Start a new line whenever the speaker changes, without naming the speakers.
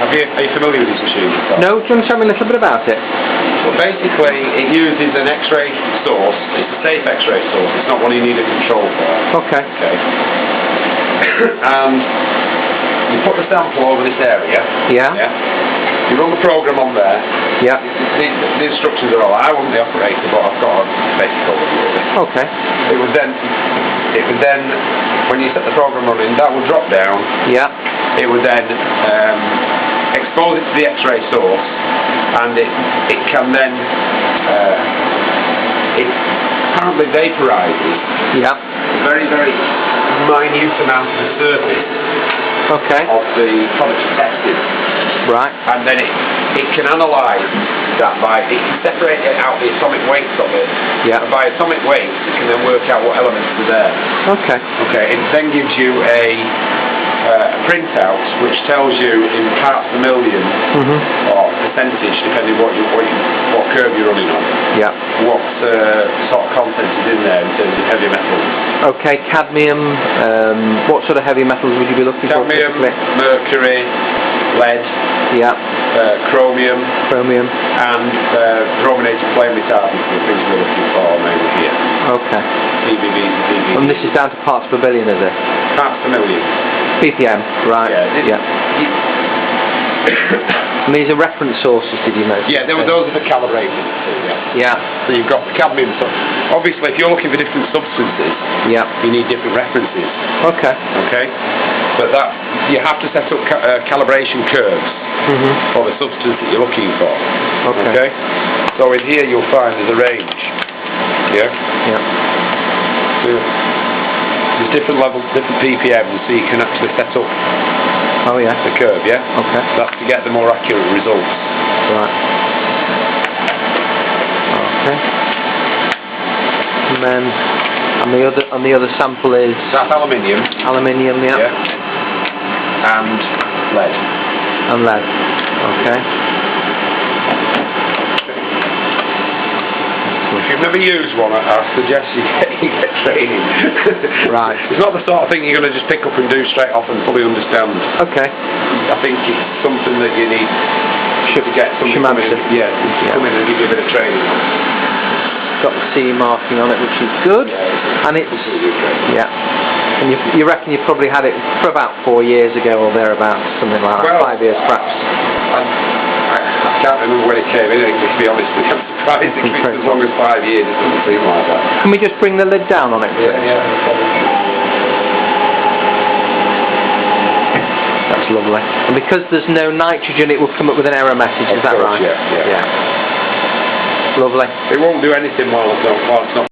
Are you familiar with this machine?
No, do you want to tell me a little bit about it?
Well, basically, it uses an X-ray source. It's a safe X-ray source. It's not one you need a control for.
Okay.
And you put the sample over this area.
Yeah.
You run the program on there.
Yeah.
The instructions are all. I wasn't the operator, but I've got a basic overview of it.
Okay.
It would then, when you set the program running, that would drop down.
Yeah.
It would then expose it to the X-ray source, and it can then it apparently vaporizes.
Yeah.
Very, very minute amount of the surface.
Okay.
Of the product tested.
Right.
And then it can analyse that it can separate it out the atomic weights of it.
Yeah.
And by atomic weights, it can then work out what elements are there.
Okay.
Okay. It then gives you a printout which tells you in parts per million or percentage, depending what curve you're running on.
Yeah.
What sort of content is in there in terms of heavy metals.
Okay, cadmium. What sort of heavy metals would you be looking for?
Cadmium, mercury, lead.
Yeah.
Chromium.
Chromium.
And brominated flame retardants are the things we're looking for mainly here.
Okay.
PBVs and PBVs.
And this is down to parts per billion, is it?
Parts per million.
ppm, right.
Yeah.
And these are reference sources, did you know?
Yeah, those are the calibrated.
Yeah.
So you've got the cadmium. So obviously, if you're looking for different substances, you need different references.
Okay.
Okay. But you have to set up calibration curves for the substance that you're looking for. Okay. So in here you'll find there's a range. Yeah.
Yeah.
There's different levels, different ppms, so you can actually set up.
Oh yeah.
The curve. Yeah.
Okay.
That's to get the more accurate results.
Right. Okay. And then, and the other sample is.
That's aluminium.
Aluminium, yeah.
And lead.
And lead. Okay.
If you've never used one, I suggest you get training.
Right.
It's not the sort of thing you're going to just pick up and do straight off and fully understand.
Okay.
I think it's something that you need to get somebody come in and give you a bit of training.
Got the CE marking on it, which is good. And it's and you reckon you probably had it for about 4 years ago or thereabouts, something like that, 5 years perhaps.
I can't remember when it came in, to be honest with you. I'm surprised it took as long as 5 years. It doesn't seem like that.
Can we just bring the lid down on it?
Yeah, no problem.
That's lovely. And because there's no nitrogen, it will come up with an error message, is that right?
Yeah.
Lovely.
It won't do anything while it's not